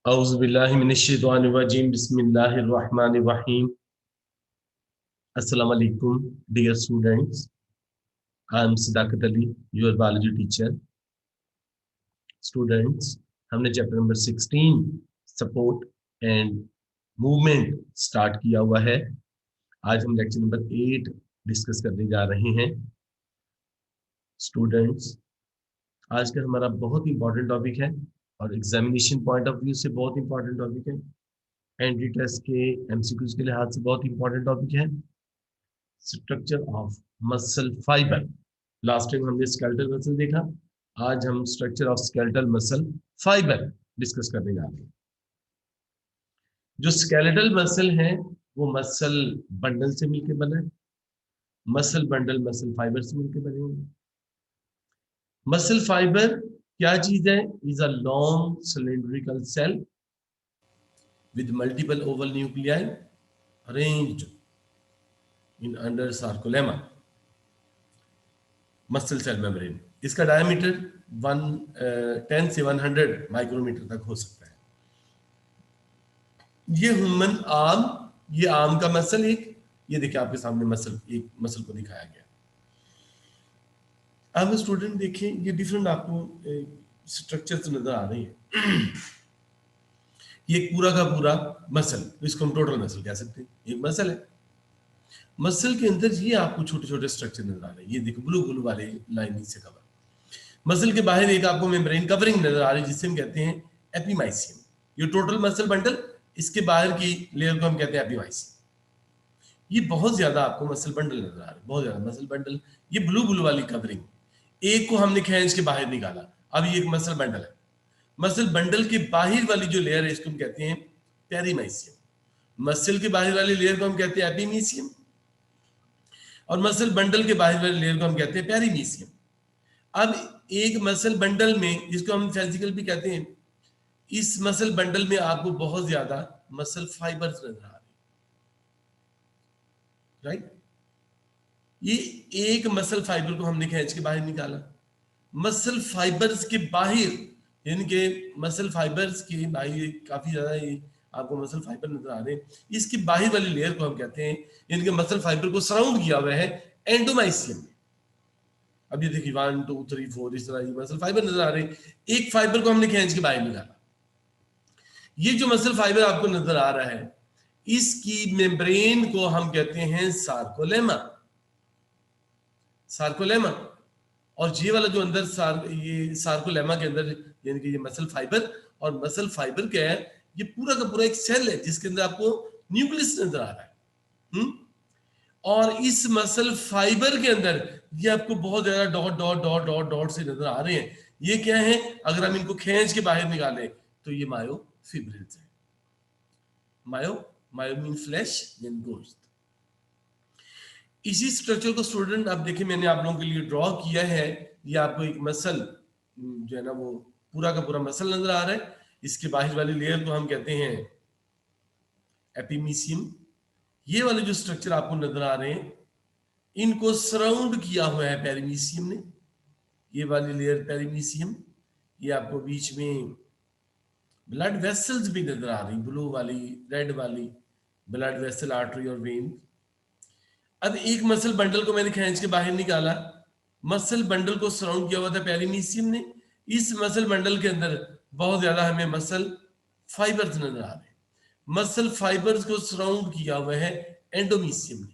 औज़ुबिल्लाहिमिनश्शैतानिर्रजीम बिस्मिल्लाहिर्रहमानिर्रहीम। अस्सलाम वालेकुम dear students. I am Sadaqat Ali, your biology teacher. Students, हमने chapter number 16 support and movement start किया हुआ है। आज हम लेक्चर नंबर 8 डिस्कस करने जा रहे हैं। स्टूडेंट्स, आज का हमारा बहुत इंपॉर्टेंट टॉपिक है और एग्जामिनेशन पॉइंट ऑफ व्यू से बहुत इंपॉर्टेंट टॉपिक है। एंट्री टेस्ट के एमसीक्यूज के लिहाज से बहुत इंपॉर्टेंट टॉपिक है। Structure of muscle fibre. Last time हमने स्केलेटल मसल देखा, आज हम structure of skeletal muscle fibre discuss करने जा रहे हैं। जो स्केलेटल मसल है वो मसल बंडल से मिलकर बना है। मसल बंडल मसल फाइबर से मिलकर बने हुए। मसल फाइबर क्या चीज है? Is a long cylindrical cell with multiple oval nuclei arranged in under sarcolemma muscle cell membrane. इसका डायमीटर 10 से 100 माइक्रोमीटर तक हो सकता है। ये ह्यूमन आर्म, ये आर्म का मसल एक, ये देखिए आपके सामने मसल, एक मसल को दिखाया गया। अब स्टूडेंट देखें, ये डिफरेंट आपको स्ट्रक्चर्स नजर आ रहे हैं। ये पूरा का पूरा मसल, इसको हम टोटल मसल कह सकते हैं। एक मसल है, मसल के अंदर ये आपको छोटे छोटे स्ट्रक्चर नजर आ रहे हैं। ये देखो ब्लू ब्लू वाले लाइनिंग से कवर। मसल के बाहर एक आपको मेम्ब्रेन कवरिंग नजर आ रही है जिसे हम कहते हैं एपिमाइसियम। ये टोटल मसल बंडल, इसके बाहर की लेयर को हम कहते हैं एपिमाइसियम। ये बहुत ज्यादा आपको मसल बंडल नजर आ रहे हैं, बहुत ज्यादा मसल बंडल। ये ब्लू ब्लू वाली कवरिंग, एक को हमने खींच के बाहर निकाला, अब ये एक मसल बंडल है। मसल बंडल के बाहर वाली जो लेयर है इसको हम कहते हैं पेरीमाइसियम। मसल के बाहर वाली लेयर को हम कहते हैं एपिमीसियम और मसल बंडल के बाहर वाली लेयर को हम कहते हैं पेरीमीसियम। अब एक मसल बंडल में, जिसको हम फेसिकल भी कहते हैं, इस मसल बंडल में आपको बहुत ज्यादा मसल फाइबर्स नजर आ रहे हैं, राइट। ये एक मसल फाइबर को हमने खींच के बाहर निकाला। मसल फाइबर्स के बाहर, यानी कि मसल फाइबर्स के बाहर काफी ज्यादा ये आपको मसल फाइबर नजर आ रहे हैं। इसकी बाहर वाली लेयर को हम कहते हैं, यानी कि मसल फाइबर को सराउंड किया हुआ है एंडोमाइसियम। अब ये देखिए 1 2 3 4 इस तरह ये मसल फाइबर नजर आ रहे हैं। एक फाइबर को हमने खींच के बाहर निकाला। ये जो मसल फाइबर आपको नजर आ रहा है, इसकी मेम्ब्रेन को हम कहते हैं सार्कोलेमा। सार्कोलेमा। और ये वाला जो अंदर ये सार्कोलेमा के अंदर, यानी कि ये मसल फाइबर, और मसल फाइबर क्या है? ये पूरा का पूरा एक सेल है जिसके अंदर आपको न्यूक्लियस नजर आ रहा है। और इस मसल फाइबर के अंदर ये आपको बहुत ज्यादा dot dot dot dot dot से नजर आ रहे हैं। ये क्या है? अगर हम इनको खींच के बाहर निकालें तो ये मायोफिब्रिल्स है। मायो मायो मीन फ्लैश, यानी गोश्त। इसी स्ट्रक्चर को स्टूडेंट आप देखिए, मैंने आप लोगों के लिए ड्रॉ किया है। ये आपको एक मसल जो है ना, वो पूरा का पूरा मसल नजर आ रहा है। इसके बाहर वाली लेयर को हम कहते हैं एपिमीसियम। ये वाले जो स्ट्रक्चर आपको नजर आ रहे हैं, इनको सराउंड किया हुआ है पेरीमीसियम ने। ये वाली लेयर पेरीमीसियम, ये आपको बीच में ब्लड वेसल्स भी नजर आ रही, ब्लू वाली, रेड वाली ब्लड वेसल, आर्टरी और वेन। अब एक मसल बंडल को मैंने खींच के बाहर निकाला। मसल बंडल को सराउंड किया हुआ था पेरीमीसियम ने। इस मसल बंडल के अंदर बहुत ज्यादा हमें मसल फाइबर्स नजर आ रहे हैं। मसल फाइबर्स को सराउंड किया हुआ है एंडोमीसियम ने।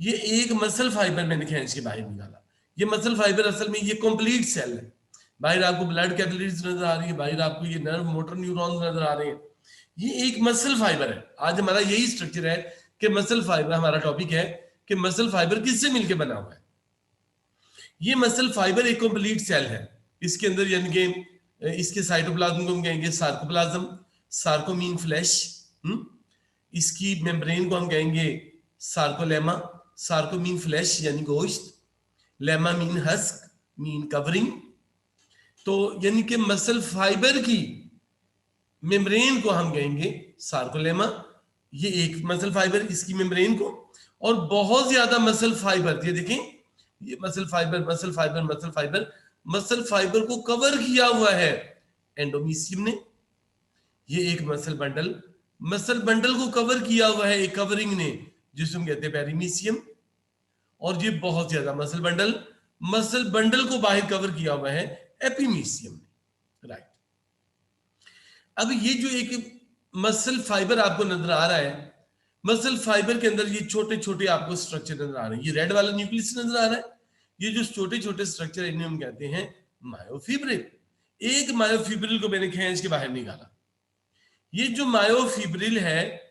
ये एक मसल फाइबर मैंने खींच के बाहर निकाला। ये मसल फाइबर असल में ये कंप्लीट सेल है। बाहर आपको ब्लड कैपिलरीज नजर आ रही है, बाहर आपको ये नर्व मोटर न्यूरॉन्स नजर आ रहे हैं। ये एक मसल फाइबर है। आज हमारा यही स्ट्रक्चर है कि मसल फाइबर, हमारा टॉपिक है कि मसल फाइबर किससे मिलकर बना हुआ है। ये मसल फाइबर एक कंप्लीट सेल है। इसके अंदर यानी कि इसके साइटोप्लाज्म को हम कहेंगे सार्कोप्लाज्म, सार्को मीन फ्लैश। इसकी मेम्ब्रेन को हम कहेंगे सार्कोलेमा, सार्को मीन फ्लैश यानी गोश्त, lemma mean husk mean covering. तो यानी कि मसल फाइबर की मेम्ब्रेन को हम कहेंगे सार्कोलेमा। ये एक मसल फाइबर, इसकी मेम्ब्रेन को, और बहुत ज्यादा मसल फाइबर, ये देखें, ये muscle fibre muscle fibre muscle fibre, muscle fibre को कवर किया हुआ है एंडोमीसियम ने। ये एक मसल बंडल को कवर किया हुआ है एक कवरिंग ने, जिसे हम कहते हैं पेरिमीशियम। और ये बहुत ज्यादा मसल बंडल को बाहर कवर किया हुआ है एपिमीशियम, राइट। अब ये जो एक मसल फाइबर आपको नजर आ रहा है, मसल फाइबर के अंदर ये छोटे छोटे आपको स्ट्रक्चर नजर आ रहे हैं। ये रेड वाला न्यूक्लियस नजर आ रहा है, ये जो छोटे छोटे स्ट्रक्चर है इन्हें हम कहते हैं मायोफिब्रिल। एक मायोफिब्रिल को मैंने खींच के बाहर निकाला। ये जो मायोफिब्रिल है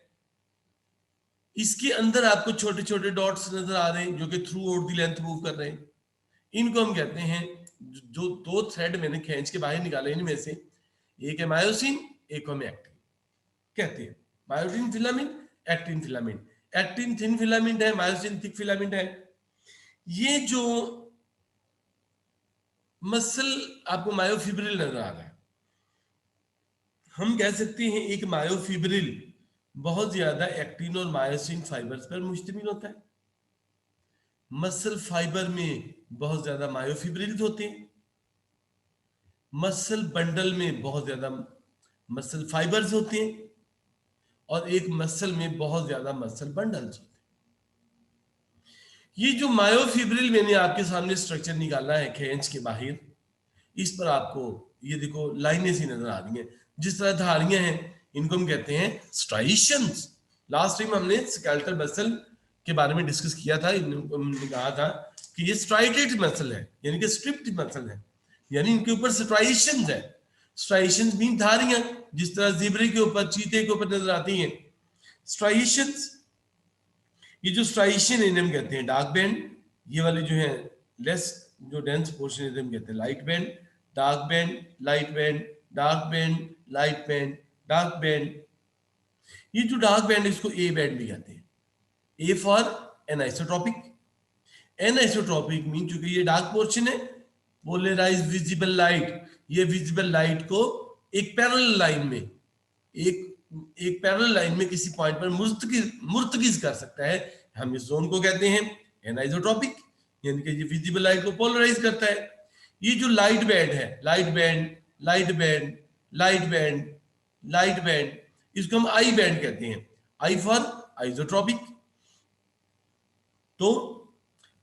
इसके अंदर आपको छोटे छोटे डॉट्स नजर आ रहे हैं जो कि through out the length move कर रहे हैं। इनको हम कहते हैं, जो दो थ्रेड मैंने खींच के बाहर निकाले इनमें से एक है मायोसिन, एक हम एक्टिन कहते हैं। Myosin filament, actin filament. Actin thin filament है, मायोसिन थिक फिलामेंट है। ये जो मसल आपको मायोफिब्रिल नजर आ रहा है, हम कह सकते हैं एक मायोफिब्रिल बहुत ज्यादा एक्टिन और मायोसिन फाइबर्स पर मुश्तमिल होता है। मसल फाइबर में बहुत ज्यादा मायोफिब्रिल्स होते हैं, मसल बंडल में बहुत ज्यादा मसल फाइबर्स होते हैं, और एक मसल में बहुत ज्यादा मसल बंडल्स होते हैं। ये जो मायोफिब्रिल मैंने आपके सामने स्ट्रक्चर निकाला है खींच के बाहर, इस पर आपको ये देखो लाइनें सी नजर आ रही हैं, जिस तरह धारियां हैं इनको हम कहते हैं स्ट्राइशंस। लास्ट टाइम हमने स्केलेटल मसल के बारे में डिस्कस किया था, हमने कहा था कि ये स्ट्राइटेड मसल है, यानी कि स्ट्रिप्ड मसल है, यानी इनके ऊपर स्ट्राइशंस है। स्ट्राइशंस मीन धारियां, जिस तरह ज़ेब्रे के ऊपर, चीते के ऊपर नजर आती हैं स्ट्राइशंस। ये जो स्ट्राइशन है इन्हें हम कहते हैं डार्क बैंड। ये वाले जो है लेस जो डेंस पोर्शन है हम कहते हैं light band, dark band, light band, dark band, light band, dark band. ये जो डार्क बैंड है इसको ए बैंड भी कहते हैं। A for anisotropic. Anisotropic mean चूंकि ये डार्क पोर्शन है, पोलराइज विजिबल लाइट, ये विजिबल लाइट को एक पैरेलल लाइन में एक पैरेलल लाइन में किसी पॉइंट पर मुर्तकिज कर सकता है। हम इस जोन को कहते हैं एनाइसोट्रॉपिक, यानी कि ये विजिबल लाइट को पोलराइज करता है। ये जो लाइट बैंड है, light band, light band, light band, light band, इसको हम आई बैंड कहते हैं। I for isotropic. तो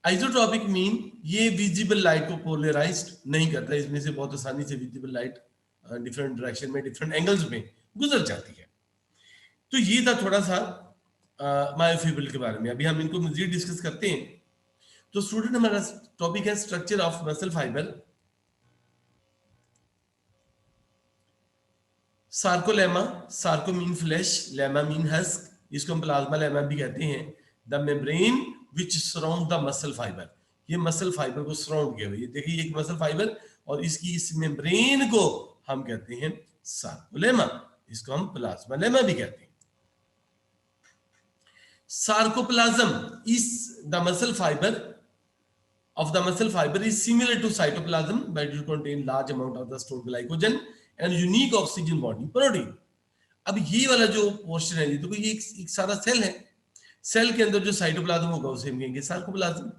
आइसोट्रॉपिक मीन ये विजिबल लाइट को पोलराइज्ड नहीं करता, इसमें से बहुत आसानी से विजिबल लाइट डिफरेंट डायरेक्शन में, डिफरेंट एंगल्स में गुजर जाती है। तो ये था थोड़ा सा मायोफिब्रिल के बारे में। अभी हम इनको मजीद डिस्कस करते हैं। तो स्टूडेंट हमारा टॉपिक है structure of muscle fibre. Sarcolemma, Sarco mean flash, lemma mean husk, इसको हम प्लाज्मा लेमा भी कहते हैं। The membrane which surround the muscle fibre, ये मसल फाइबर को सराउंड किया हुआ है। देखिए एक मसल फाइबर और इसकी इस मेम्ब्रेन को हम कहते हैं सार्कोलेमा, इसको हम प्लाज्मा लेमा भी कहते हैं। Sarcoplasm is the muscle fiber of the muscle fiber is similar to cytoplasm, but it contain large amount of the stored glycogen and unique oxygen bonding protein. अब ये वाला जो पोर्शन है, देखो ये एक सारा सेल है। सेल के अंदर जो साइटोप्लाज्म होगा उसे हम कहेंगे सार्कोप्लाज्म।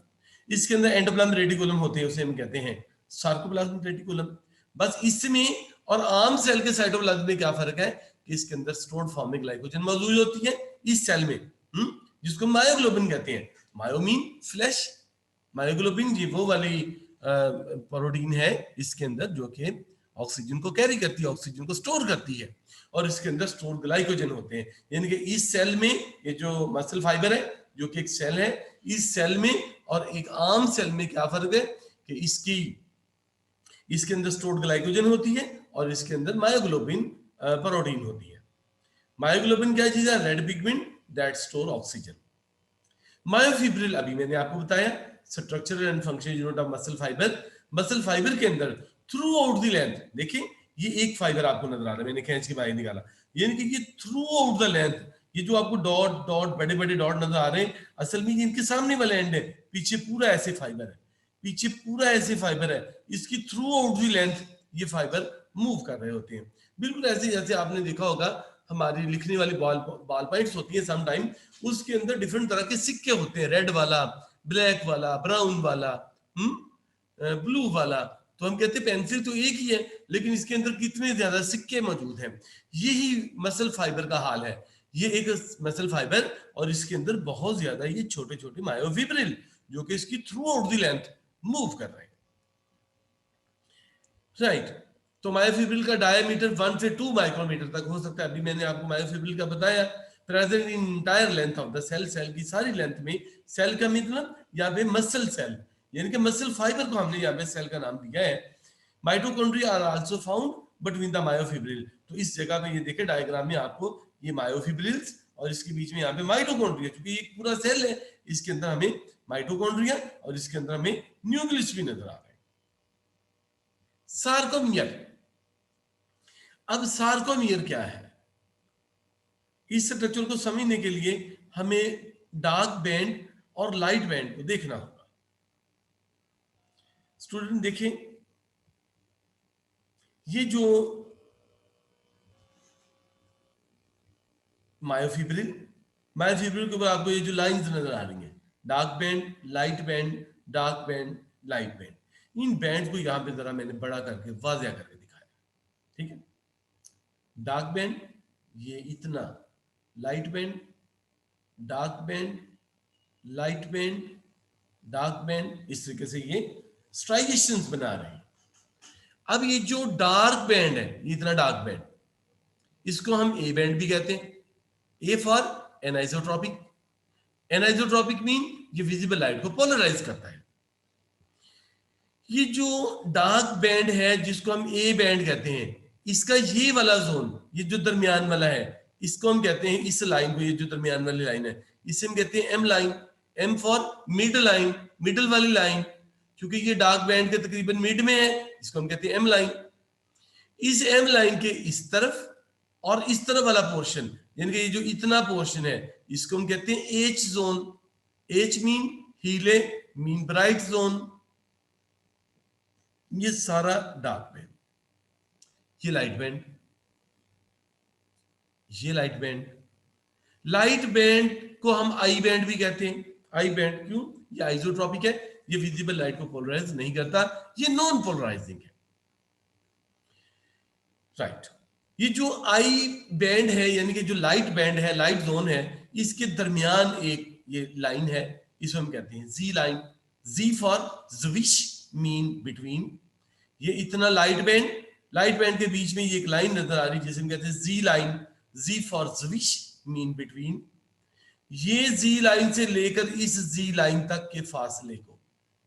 इसके अंदर एंडोप्लाज्म रेटिकुलम होते हैं, उसे हम कहते हैं सार्कोप्लाज्म रेटिकुलम। बस इसमें और आम सेल के साइटोप्लाज्म में क्या फर्क है कि इसके अंदर स्टोर्ड फॉर्म में ग्लाइकोजन मौजूद होती है इस सेल में, जिसको मायोग्लोबिन कहते हैं। मायो मीन फ्लैश, मायोग्लोबिन जी वो वाली प्रोटीन है इसके अंदर जो कि ऑक्सीजन को कैरी करती है, ऑक्सीजन को स्टोर करती है, और इसके अंदर स्टोर ग्लाइकोजन होते हैं। यानी कि इस सेल में ये जो मसल फाइबर है जो कि एक सेल है, इस सेल में और एक आम सेल में क्या फर्क है कि इसके अंदर स्टोर्ड ग्लाइकोजन होती है और इसके अंदर मायोग्लोबिन प्रोटीन होती है। मायोग्लोबिन क्या चीज है? Red pigment that store oxygen. Myofibril अभी मैंने आपको बताया structural and functional unit of muscle fibre. Muscle fibre के अंदर थ्रू आउट द लेंथ, देखिए ये एक फाइबर आपको नजर आ रहा है, मैंने खींच के बाहर निकाला, यानी कि ये थ्रू आउट द लेंथ, ये जो आपको डॉट डॉट बड़े बड़े डॉट नजर आ रहे हैं, असल में ये इनके सामने वाले एंड है, पीछे पूरा ऐसे फाइबर है, पीछे पूरा ऐसे फाइबर है, इसकी थ्रू आउट द लेंथ ये फाइबर मूव कर रहे होते हैं। बिल्कुल ऐसे जैसे आपने देखा होगा हमारी लिखने वाली बॉल पॉइंट्स होती है सम टाइम, उसके अंदर डिफरेंट तरह के सिक्के होते हैं, रेड वाला, ब्लैक वाला, ब्राउन वाला, ब्लू वाला, तो हम कहते हैं पेंसिल तो एक ही है, लेकिन इसके अंदर कितने ज्यादा सिक्के मौजूद हैं। यही मसल फाइबर का हाल है। ये एक मसल फाइबर और इसके अंदर बहुत ज्यादा ये छोटे छोटे मायोफिब्रिल जो कि इसकी through out the length move कर रहे हैं, राइट। तो मायोफिब्रिल का डायमीटर 1 से 2 माइक्रोमीटर तक हो सकता है। अभी मैंने आपको मायोफिब्रिल का बताया, present in entire length of the cell, cell की सारी लेंथ में। सेल का मतलब यहाँ पे मसल सेल, यानी कि मसल फाइबर को हमने यहाँ पे सेल का नाम दिया है। Mitochondria are also found between the myofibril. तो इस जगह पे ये देखें डायग्राम में आपको ये मायोफिब्रिल्स और इसके बीच में यहाँ पे माइटोकॉन्ड्रिया, क्योंकि एक पूरा सेल है, इसके अंदर हमें माइटोकॉन्ड्रिया और इसके अंदर हमें न्यूक्लियस भी नजर आ रहा है। सार्कोमियर। अब सार्कोमियर क्या है, इस स्ट्रक्चर को समझने के लिए हमें डार्क बैंड और लाइट बैंड को देखना होगा। स्टूडेंट देखें, ये जो मायोफिब्रिल के ऊपर आपको ये जो लाइंस नजर आ रही हैं, dark band, light band, dark band, light band, इन बैंड को यहां पे जरा मैंने बड़ा करके वाज़िया करके दिखाया, ठीक है। डार्क बैंड ये इतना, light band, dark band, light band, dark band, इस तरीके से ये स्ट्राइएशंस बना रहे हैं। अब ये जो डार्क बैंड है, इतना डार्क बैंड, इसको हम ए बैंड भी कहते हैं। A for anisotropic. Anisotropic mean ये विजिबल लाइट को पोलराइज करता है। ये जो डार्क बैंड है जिसको हम ए बैंड कहते हैं, इसका ये वाला जोन, ये जो दरमियान वाला है, इसको हम कहते हैं, इस लाइन को, ये जो दरमियान वाली लाइन है, इसे हम कहते हैं M line. M for mid line, middle वाली लाइन, क्योंकि ये डार्क बैंड के तकरीबन मिड में है, इसको हम कहते हैं एम लाइन। इस एम लाइन के इस तरफ और इस तरफ वाला पोर्शन, यानी कि ये जो इतना पोर्शन है, इसको हम कहते हैं H zone. H mean Healy, mean bright zone. ये सारा डार्क बैंड, ये लाइट बैंड, ये लाइट बैंड। लाइट बैंड को हम आई बैंड भी कहते हैं। आई बैंड क्यों? ये आइसोट्रॉपिक है, ये विजिबल लाइट को पोलराइज नहीं करता, ये नॉन पोलराइजिंग है, राइट। ये जो आई बैंड है, यानी कि जो लाइट बैंड है, लाइट जोन है, इसके दरमियान एक ये लाइन है, इसको हम कहते हैं जी लाइन। जी फॉर ज़विश, मीन बिटवीन। ये इतना लाइट बैंड, लाइट बैंड के बीच में ये एक लाइन नजर आ रही है जिसे हम कहते हैं जी लाइन। जी फॉर ज़विश, मीन बिटवीन। ये जी लाइन से लेकर इस जी लाइन तक के फासले को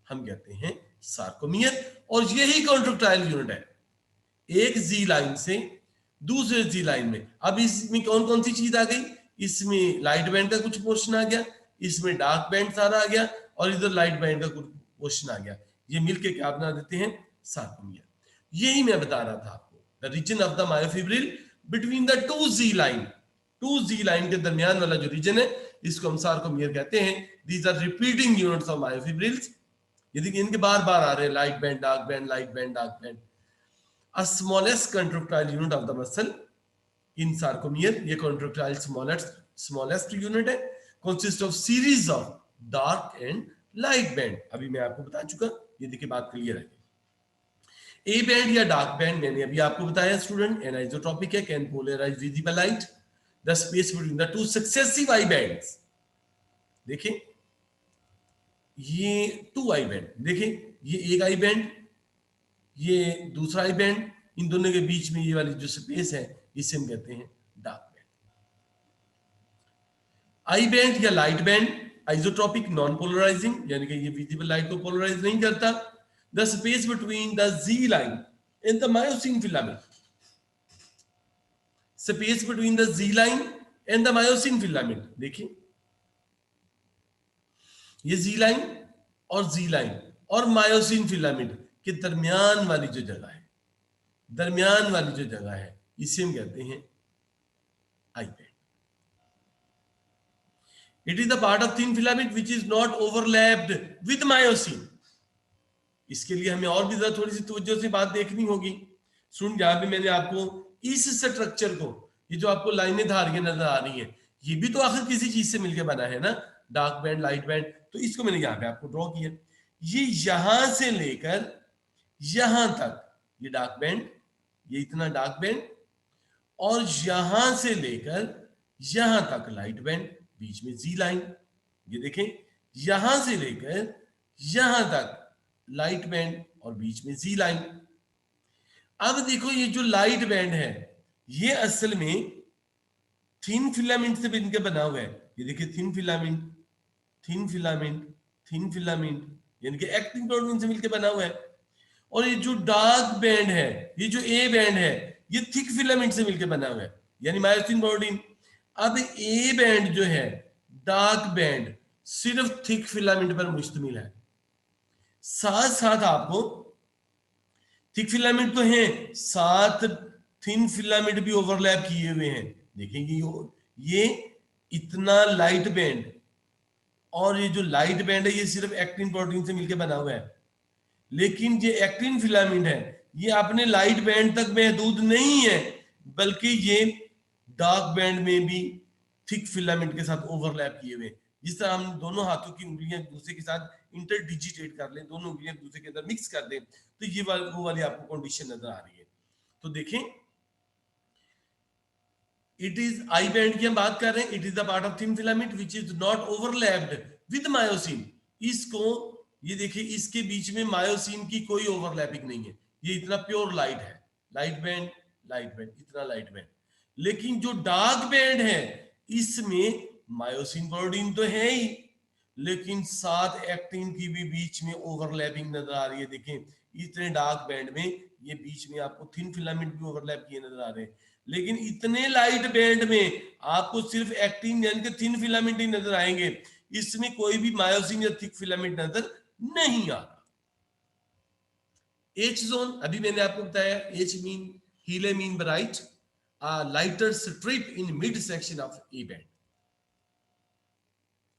हम कहते हैं सार्कोमियर, और यही कॉन्ट्रैक्टाइल यूनिट है, एक जी लाइन से दूसरे जी लाइन में। अब इसमें कौन कौन सी चीज आ गई? इसमें लाइट बैंड का कुछ पोर्शन आ गया, इसमें डार्क बैंड सारा आ गया, और इधर लाइट बैंड का कुछ पोर्शन आ गया। ये मिलके क्या बना देते हैं? सार्कोमियर। यही मैं बता रहा था आपको, the region of the myofibril between the two Z line. Two Z line के दरमियान वाला जो रीजन है, इसको हम सार्कोमियर कहते हैं। These are repeating units of myofibrils. ये देखिए इनके बार बार आ रहे हैं, light band, dark band, light band, dark band. A smallest contractile unit of the muscle in sarcomere, ये contractile smallest unit है, consist of series of dark and light band। अभी मैं आपको बता चुका, ये देखिए बात क्लियर है। ए बैंड या डार्क बैंड मैंने अभी आपको बताया स्टूडेंट, एनाइसोट्रॉपिक है, can polarise visible light. The space between the two successive I bands, देखिए ये टू आई बैंड, देखिए ये एक आई बैंड, ये दूसरा आई बैंड, इन दोनों के बीच में ये वाली जो स्पेस है, इसे हम कहते हैं डार्क बैंड। आई बैंड या light band, isotropic, non polarising, यानी कि ये विजिबल लाइट को पोलराइज नहीं करता। The space between the Z line and the myosin filament, space between the Z line and the myosin filament, देखिए ये जी line और मायोसिन फिलामेंट के दरमियान वाली जो जगह है, दरमियान वाली जो जगह है, इसे हम कहते हैं I band. It is the part of thin filament which is not overlapped with myosin. इसके लिए हमें और भी थोड़ी सी तवज्जो से बात देखनी होगी। सुन, जहां पे मैंने आपको इस स्ट्रक्चर को, ये जो आपको लाइनें धारियां नजर आ रही हैं, ये भी तो आखिर किसी चीज से मिलकर बना है ना, डार्क बैंड, लाइट बैंड। तो इसको मैंने यहाँ पे आपको ड्रॉ किया। ये यहां से लेकर यहां तक ये डार्क बैंड, ये इतना डार्क बैंड, और यहां से लेकर यहां तक लाइट बैंड, बीच में जी लाइन। ये देखें, यहां से लेकर यहां तक लाइट बैंड और बीच में जी लाइन। अब देखो ये जो लाइट बैंड है ये असल में थिन फिलामेंट से बनकर बना हुआ है। ये देखिए thin filament, thin filament, thin filament, यानी कि एक्टिन प्रोटीन से मिलकर बना हुआ है। और ये जो डार्क बैंड है, ये जो ए बैंड है, ये थिक फिलामेंट से मिलकर बना हुआ है, यानी मायोसिन प्रोटीन। अब ए बैंड जो है, डार्क बैंड, सिर्फ थिक फिलामेंट पर मुश्तमिल है। साथ साथ आपको थिक फिलामेंट तो है, साथ थिन फिलामेंट भी ओवरलैप किए हुए हैं। देखेंगे ये इतना लाइट बैंड, और ये जो लाइट बैंड है ये सिर्फ एक्टिन प्रोटीन से मिलकर बना हुआ है। लेकिन ये एक्टिन फिलामेंट है, ये अपने लाइट बैंड तक महदूद नहीं है, बल्कि ये डार्क बैंड में भी थिक फिलामेंट के साथ ओवरलैप किए हुए। जिस तरह हम दोनों हाथों की उंगलियां एक दूसरे के साथ इंटरडिजिटेट कर लें, दोनों उंगलियां एक दूसरे के अंदर मिक्स कर दें, तो ये वो वाली आपको कंडीशन नजर आ रही है। तो देखें, इट इज आई बैंड की हम बात कर रहे हैं, it is the part of thin filament which is not overlapped with myosin. इसको ये देखिए, इसके बीच में मायोसिन की कोई ओवरलैपिंग नहीं है, ये इतना प्योर लाइट है, लाइट बैंड, लाइट बैंड, इतना लाइट बैंड। लेकिन जो डार्क बैंड है इसमें मायोसिन प्रोटीन तो है ही, लेकिन साथ एक्टिन की भी बीच में ओवरलैपिंग नजर आ रही है। देखें, इतने डार्क बैंड में ये बीच में आपको थिन फिलामेंट भी ओवरलैप किए नजर आ रहे हैं, लेकिन इतने लाइट बैंड में आपको सिर्फ एक्टिन यानी कि थिन फिलामेंट ही नजर आएंगे, इसमें कोई भी मायोसिन या थिक फिलामेंट नजर नहीं आ रहा। एच जोन अभी मैंने आपको बताया, H mean Healy mean bright, lighter strip in mid section of A band.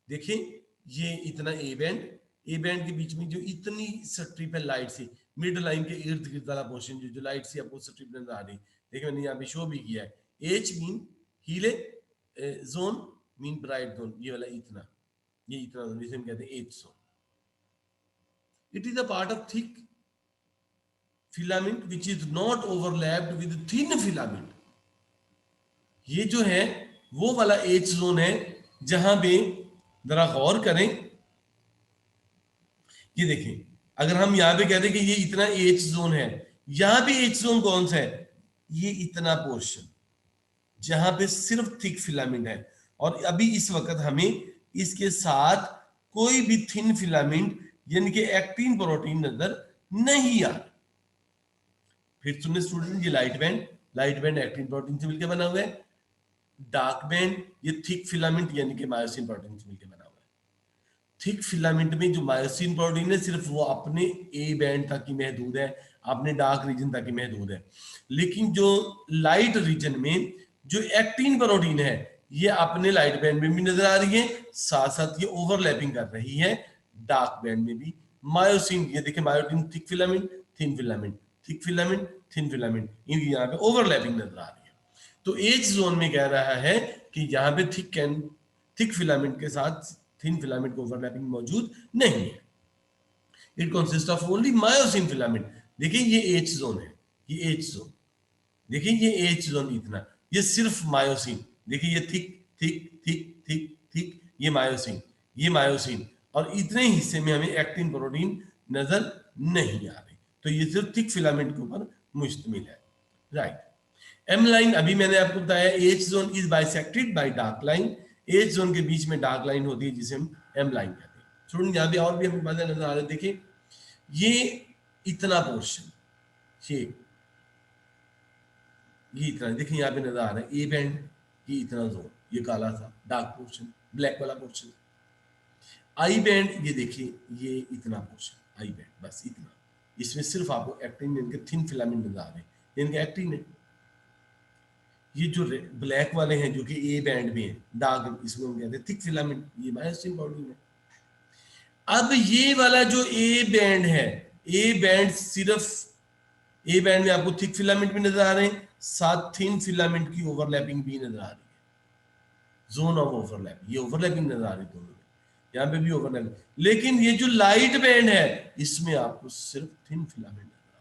देखिए ये इतना ए बैंड, ए बैंड के बीच में जो इतनी स्ट्रिप है लाइट से, मिड लाइन के इर्द गिर्द वाला पोर्शन जो लाइट से आपको स्ट्रिप नजर आ रही, देखिए मैंने यहाँ पे शो भी किया है। H mean Healy, zone mean bright zone, ये वाला इतना, ये इतना जोन, जिसे हम कहते हैं H zone. It is a part of thick filament which is not overlapped with thin filament. ये जो है वो वाला एच जोन है जहां पे जरा गौर करें, ये देखें, अगर हम यहां पे कहते हैं कि ये इतना एच जोन है, यहां पे एच जोन कौन सा है, ये इतना पोर्शन जहां पे सिर्फ थिक फिलामेंट है, और अभी इस वक्त हमें इसके साथ कोई भी थिन फिलामेंट यानी कि एक्टिन प्रोटीन नजर नहीं आ रहा। फिर सुनिए स्टूडेंट, ये light band, light band actin protein से मिलकर बना हुआ है, डार्क बैंड ये थिक फिलामेंट यानी कि मायोसिन प्रोटीन से मिलकर बना हुआ है। थिक फिलामेंट में जो मायोसिन प्रोटीन है सिर्फ वो अपने ए बैंड तक ही महदूद है, अपने डार्क रीजन तक ही महदूद है। लेकिन जो लाइट रीजन में जो एक्टिन प्रोटीन है ये अपने लाइट बैंड में भी नजर आ रही है, साथ साथ ये ओवरलैपिंग कर रही है डार्क बैंड में भी। मायोसिन, ये देखिए myosin thick filament, thin filament, thick filament, thin filament, इनकी यहाँ पे ओवरलैपिंग नजर आ रही है। तो एच जोन में कह रहा है कि यहाँ पे थिक फिलामेंट के साथ थिन फिलामेंट को ओवरलैपिंग मौजूद नहीं है। It consist of only myosin filament. देखिए ये एच जोन है, ये एच जोन, देखिए ये एच जोन इतना, ये सिर्फ मायोसिन, देखिए ये thick thick thick thick thick, ये मायोसिन, ये मायोसिन, और इतने हिस्से में हमें एक्टिन प्रोटीन नजर नहीं आ रही। तो ये सिर्फ थिक फिलामेंट के ऊपर मुश्तमिल है, राइट। एम लाइन अभी मैंने आपको बताया, H zone is bisected by dark line. H zone के बीच में डार्क लाइन होती है जिसे हम एम लाइन कहते हैं। स्टूडेंट यहाँ पे और भी हमें बातें नजर आ रही है, देखिए ये इतना पोर्शन, ये इतना, देखिए यहाँ पे नजर आ रहा है ए बैंड, ये इतना जोन, ये काला सा डार्क पोर्शन, ब्लैक वाला पोर्शन। आई बैंड, ये देखिए ये इतना पोर्शन आई बैंड, बस इतना, इसमें सिर्फ आपको एक्टिन इनके थिन फिलामेंट नजर आ रहे हैं, इनके एक्टिन है। ये जो ब्लैक वाले हैं जो कि ए बैंड में है, डार्क, इसमें हम कहते हैं थिक फिलामेंट, ये मायोसिन प्रोटीन है। अब ये वाला जो ए बैंड है, ए बैंड सिर्फ ए बैंड में आपको थिक फिलामेंट भी नजर आ रहे हैं, साथ थिन फिलामेंट की ओवरलैपिंग भी नजर आ रही है, जोन ऑफ ओवरलैप, ये ओवरलैपिंग नजर आ रही है दोनों में, यहाँ पे भी ओवरलैपिंग। लेकिन ये जो लाइट बैंड है इसमें आपको सिर्फ थिन फिलामेंट नजर आ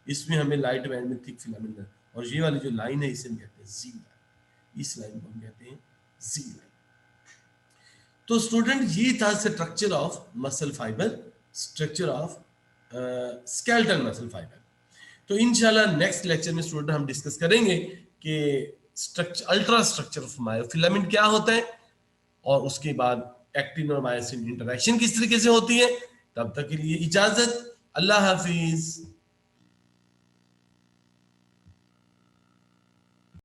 इसमें हमें लाइट बैंड में थिक फिलामेंट, और ये वाली जो लाइन है इसे हम कहते हैं जी लाइन, इस लाइन को हम कहते हैं जी लाइन। तो स्टूडेंट ये था structure of muscle fibre, structure of skeletal muscle fibre. तो इंशाल्लाह नेक्स्ट लेक्चर में स्टूडेंट हम डिस्कस करेंगे कि structure, ultra structure of myofilament क्या होता है, और उसके बाद एक्टिन और मायोसिन इंटरेक्शन किस तरीके से होती है। तब तक के लिए इजाजत, अल्लाह हाफिज।